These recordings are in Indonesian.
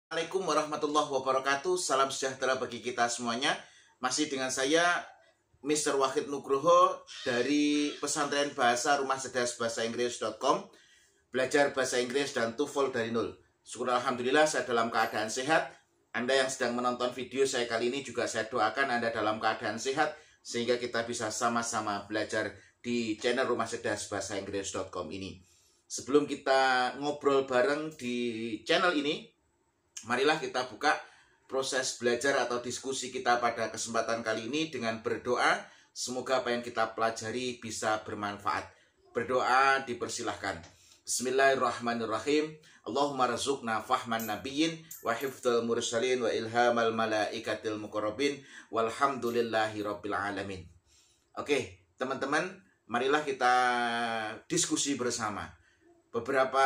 Assalamualaikum warahmatullahi wabarakatuh. Salam sejahtera bagi kita semuanya. Masih dengan saya Mr. Wahid Nugroho dari pesantren bahasa Rumah Cerdas Bahasa Inggris.com. Belajar bahasa Inggris dan TOEFL dari nol. Syukur alhamdulillah saya dalam keadaan sehat. Anda yang sedang menonton video saya kali ini juga saya doakan Anda dalam keadaan sehat sehingga kita bisa sama-sama belajar di channel Rumah Cerdas Bahasa Inggris.com ini. Sebelum kita ngobrol bareng di channel ini, marilah kita buka proses belajar atau diskusi kita pada kesempatan kali ini dengan berdoa. Semoga apa yang kita pelajari bisa bermanfaat. Berdoa dipersilahkan. Bismillahirrahmanirrahim. Allahumma razukna fahman nabiyyin wa hifdzal mursalin wa ilhamal malaikatil muqarrabin walhamdulillahi rabbil alamin. Oke, teman-teman, marilah kita diskusi bersama. Beberapa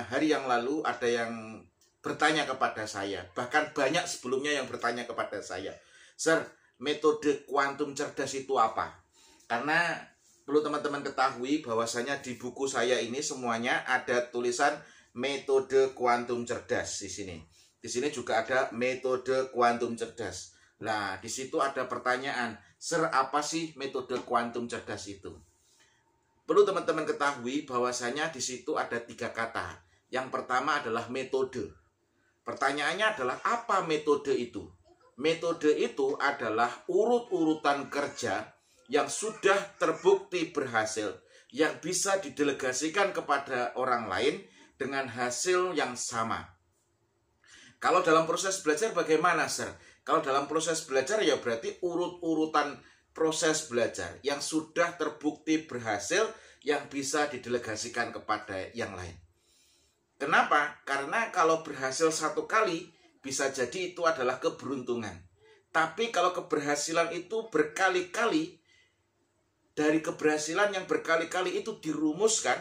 hari yang lalu ada yang bertanya kepada saya, bahkan banyak sebelumnya yang bertanya kepada saya, "Sir, metode kuantum cerdas itu apa?" Karena perlu teman-teman ketahui bahwasanya di buku saya ini semuanya ada tulisan metode kuantum cerdas di sini. Di sini juga ada metode kuantum cerdas. Nah, di situ ada pertanyaan, "Sir, apa sih metode kuantum cerdas itu?" Perlu teman-teman ketahui bahwasanya di situ ada 3 kata. Yang pertama adalah metode. Pertanyaannya adalah apa metode itu? Metode itu adalah urut-urutan kerja yang sudah terbukti berhasil, yang bisa didelegasikan kepada orang lain dengan hasil yang sama. Kalau dalam proses belajar bagaimana, Sir? Kalau dalam proses belajar ya berarti urut-urutan proses belajar yang sudah terbukti berhasil, yang bisa didelegasikan kepada yang lain. Kenapa? Karena kalau berhasil satu kali, bisa jadi itu adalah keberuntungan. Tapi kalau keberhasilan itu berkali-kali, dari keberhasilan yang berkali-kali itu dirumuskan,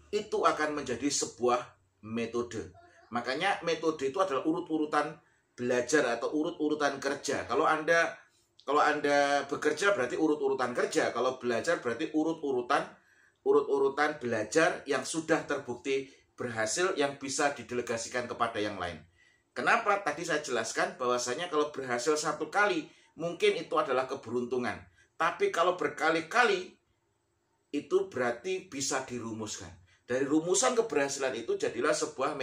itu akan menjadi sebuah metode. Makanya metode itu adalah urut-urutan belajar atau urut-urutan kerja. Kalau Anda bekerja berarti urut-urutan kerja. Kalau belajar berarti urut-urutan belajar yang sudah terbukti berhasil, yang bisa didelegasikan kepada yang lain. Kenapa? Tadi saya jelaskan bahwasanya kalau berhasil satu kali, mungkin itu adalah keberuntungan. Tapi kalau berkali-kali, itu berarti bisa dirumuskan. Dari rumusan keberhasilan itu jadilah sebuah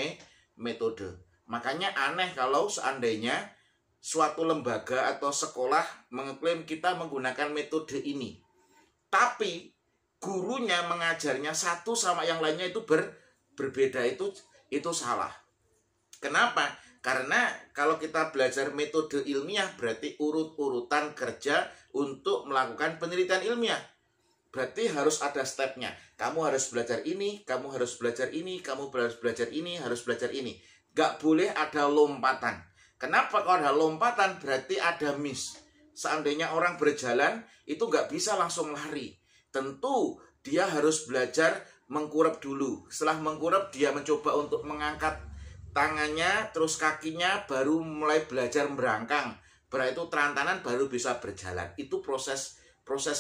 metode. Makanya aneh kalau seandainya suatu lembaga atau sekolah mengklaim kita menggunakan metode ini. Tapi gurunya mengajarnya satu sama yang lainnya itu berbeda, itu salah. Kenapa? Karena kalau kita belajar metode ilmiah berarti urut-urutan kerja untuk melakukan penelitian ilmiah. Berarti harus ada stepnya. Kamu harus belajar ini, kamu harus belajar ini, kamu harus belajar ini, harus belajar ini. Gak boleh ada lompatan. Kenapa? Kalau ada lompatan berarti ada miss. Seandainya orang berjalan itu gak bisa langsung lari. Tentu dia harus belajar mengkurap dulu. Setelah mengkurap dia mencoba untuk mengangkat tangannya, terus kakinya, baru mulai belajar merangkang. Berarti itu terantanan baru bisa berjalan. Itu proses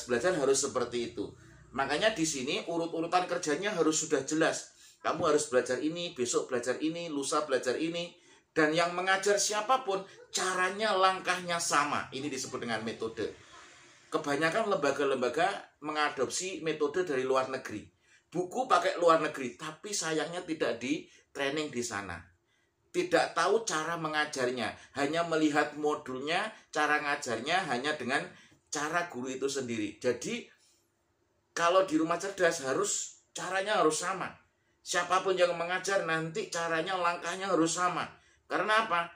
belajar harus seperti itu. Makanya di sini urut-urutan kerjanya harus sudah jelas. Kamu harus belajar ini, besok belajar ini, lusa belajar ini. Dan yang mengajar siapapun caranya, langkahnya sama. Ini disebut dengan metode. Kebanyakan lembaga-lembaga mengadopsi metode dari luar negeri. Buku pakai luar negeri, tapi sayangnya tidak di training di sana. Tidak tahu cara mengajarnya, hanya melihat modulnya, cara ngajarnya hanya dengan cara guru itu sendiri. Jadi kalau di rumah cerdas caranya harus sama. Siapapun yang mengajar nanti caranya, langkahnya harus sama. Karena apa?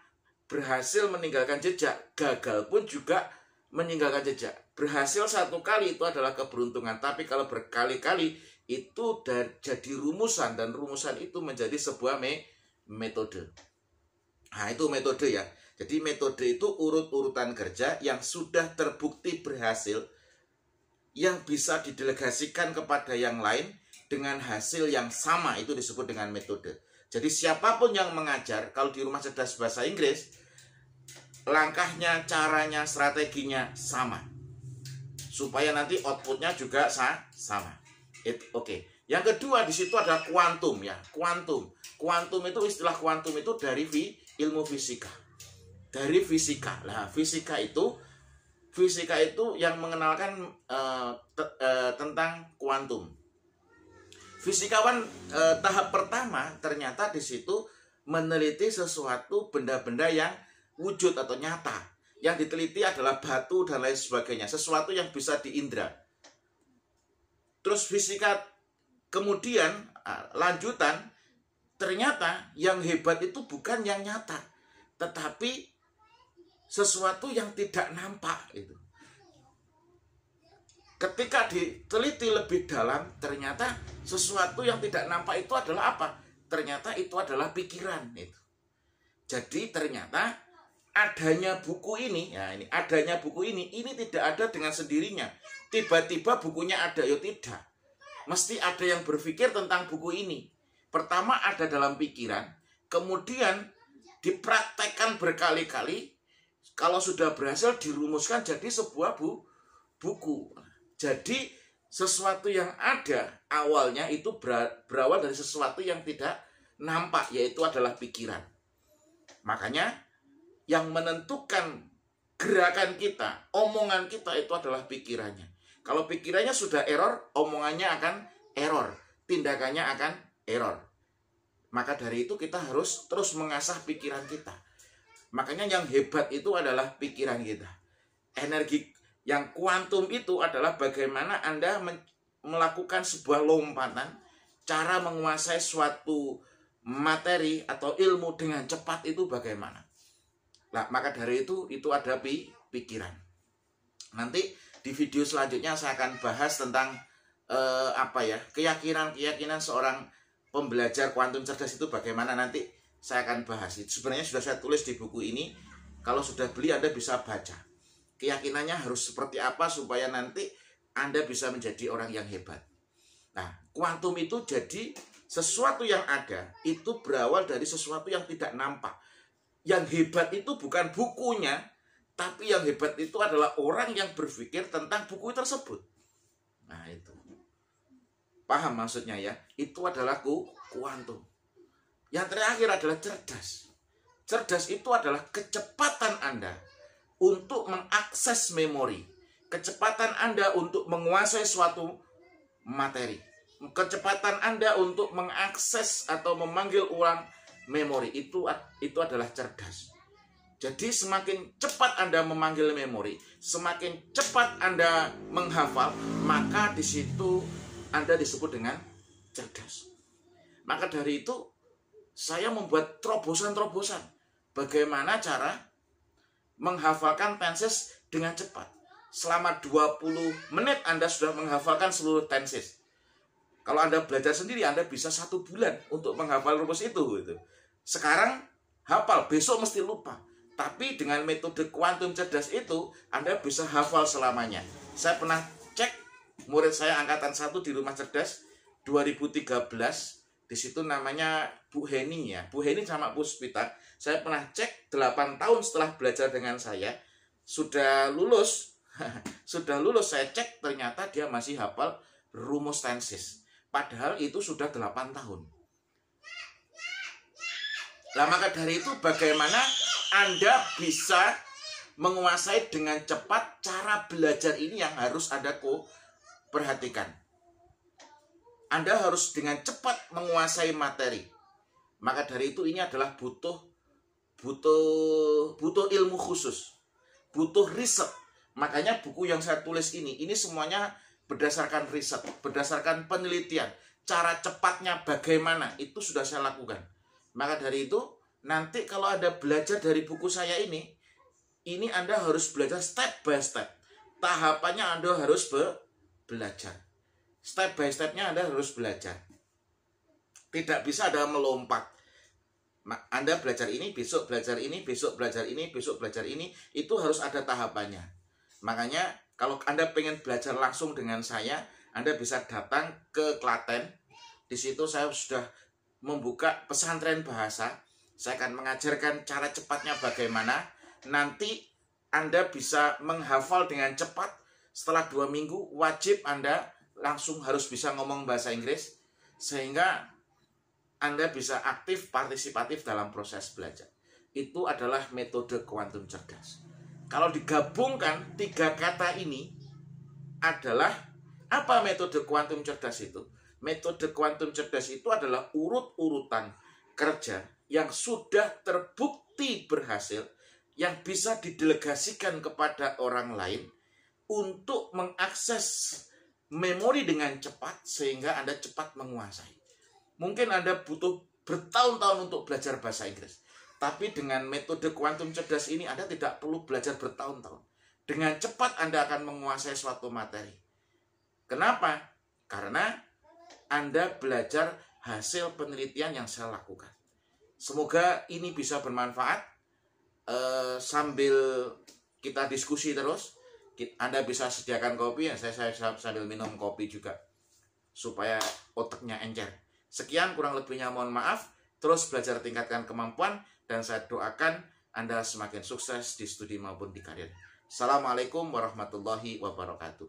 Berhasil meninggalkan jejak, gagal pun juga meninggalkan jejak. Berhasil satu kali itu adalah keberuntungan, tapi kalau berkali-kali itu jadi rumusan, dan rumusan itu menjadi sebuah metode. Nah, itu metode ya. Jadi metode itu urut-urutan kerja yang sudah terbukti berhasil, yang bisa didelegasikan kepada yang lain dengan hasil yang sama, itu disebut dengan metode. Jadi siapapun yang mengajar, kalau di Rumah Cerdas Bahasa Inggris, langkahnya, caranya, strateginya sama, supaya nanti outputnya juga sama. Oke. Yang kedua di situ ada kuantum ya, kuantum. Kuantum itu, istilah kuantum itu dari ilmu fisika. Dari fisika. Nah, fisika itu yang mengenalkan tentang kuantum. Fisikawan tahap pertama ternyata di situ meneliti sesuatu benda-benda yang wujud atau nyata. Yang diteliti adalah batu dan lain sebagainya, sesuatu yang bisa diindra. Terus fisika kemudian lanjutan, ternyata yang hebat itu bukan yang nyata, tetapi sesuatu yang tidak nampak itu. Ketika diteliti lebih dalam, ternyata sesuatu yang tidak nampak itu adalah apa? Ternyata itu adalah pikiran itu. Jadi ternyata adanya buku ini, adanya buku ini tidak ada dengan sendirinya. Tiba-tiba bukunya ada, ya tidak. Mesti ada yang berpikir tentang buku ini. Pertama ada dalam pikiran, kemudian dipraktekkan berkali-kali. Kalau sudah berhasil dirumuskan jadi sebuah buku. Jadi sesuatu yang ada awalnya itu berawal dari sesuatu yang tidak nampak, yaitu adalah pikiran. Makanya yang menentukan gerakan kita, omongan kita itu adalah pikirannya. Kalau pikirannya sudah error, omongannya akan error, tindakannya akan error. Maka dari itu kita harus terus mengasah pikiran kita. Makanya yang hebat itu adalah pikiran kita. Energi yang kuantum itu adalah bagaimana Anda melakukan sebuah lompatan, cara menguasai suatu materi atau ilmu dengan cepat itu bagaimana. Nah, maka dari itu ada pikiran. Nanti di video selanjutnya saya akan bahas tentang keyakinan seorang pembelajar kuantum cerdas itu bagaimana. Nanti saya akan bahas. Itu sebenarnya sudah saya tulis di buku ini. Kalau sudah beli Anda bisa baca. Keyakinannya harus seperti apa supaya nanti Anda bisa menjadi orang yang hebat. Nah, kuantum itu jadi sesuatu yang ada, itu berawal dari sesuatu yang tidak nampak. Yang hebat itu bukan bukunya, tapi yang hebat itu adalah orang yang berpikir tentang buku tersebut. Nah, itu. Paham maksudnya ya? Itu adalah kuantum. Yang terakhir adalah cerdas. Cerdas itu adalah kecepatan Anda untuk mengakses memori. Kecepatan Anda untuk menguasai suatu materi. Kecepatan Anda untuk mengakses atau memanggil ulang memori. Itu adalah cerdas. Jadi semakin cepat Anda memanggil memori, semakin cepat Anda menghafal, maka di situ Anda disebut dengan cerdas. Maka dari itu saya membuat terobosan-terobosan. Bagaimana cara menghafalkan tenses dengan cepat. Selama 20 menit Anda sudah menghafalkan seluruh tenses. Kalau Anda belajar sendiri, Anda bisa 1 bulan untuk menghafal rumus itu. Sekarang hafal, besok mesti lupa. Tapi dengan metode kuantum cerdas itu, Anda bisa hafal selamanya. Saya pernah cek murid saya angkatan 1 di Rumah Cerdas 2013. Di situ namanya Bu Heni ya. Bu Heni sama Puspita. Saya pernah cek 8 tahun setelah belajar dengan saya. Sudah lulus. Sudah lulus saya cek ternyata dia masih hafal rumus tenses. Padahal itu sudah 8 tahun. Nah, maka dari itu bagaimana Anda bisa menguasai dengan cepat cara belajar ini yang harus Anda perhatikan. Anda harus dengan cepat menguasai materi. Maka dari itu ini adalah butuh ilmu khusus. Butuh riset. Makanya buku yang saya tulis ini semuanya berdasarkan riset, berdasarkan penelitian. Cara cepatnya bagaimana, itu sudah saya lakukan. Maka dari itu, nanti kalau Anda belajar dari buku saya ini Anda harus belajar step by step. Tahapannya Anda harus belajar. Step by stepnya Anda harus belajar. Tidak bisa Anda melompat. Anda belajar ini, besok belajar ini, besok belajar ini, besok belajar ini. Itu harus ada tahapannya. Makanya kalau Anda pengen belajar langsung dengan saya, Anda bisa datang ke Klaten. Di situ saya sudah membuka pesantren bahasa. Saya akan mengajarkan cara cepatnya bagaimana. Nanti Anda bisa menghafal dengan cepat. Setelah 2 minggu, wajib Anda langsung harus bisa ngomong bahasa Inggris. Sehingga Anda bisa aktif partisipatif dalam proses belajar. Itu adalah metode kuantum cerdas. Kalau digabungkan 3 kata ini adalah apa metode kuantum cerdas itu? Metode kuantum cerdas itu adalah urut-urutan kerja yang sudah terbukti berhasil, yang bisa didelegasikan kepada orang lain untuk mengakses memori dengan cepat sehingga Anda cepat menguasai. Mungkin Anda butuh bertahun-tahun untuk belajar bahasa Inggris. Tapi dengan metode kuantum cerdas ini Anda tidak perlu belajar bertahun-tahun. Dengan cepat Anda akan menguasai suatu materi. Kenapa? Karena Anda belajar hasil penelitian yang saya lakukan. Semoga ini bisa bermanfaat. Sambil kita diskusi terus, Anda bisa sediakan kopi, ya saya sambil minum kopi juga supaya otaknya encer. Sekian, kurang lebihnya mohon maaf. Terus belajar tingkatkan kemampuan, dan saya doakan Anda semakin sukses di studi maupun di karir. Assalamualaikum warahmatullahi wabarakatuh.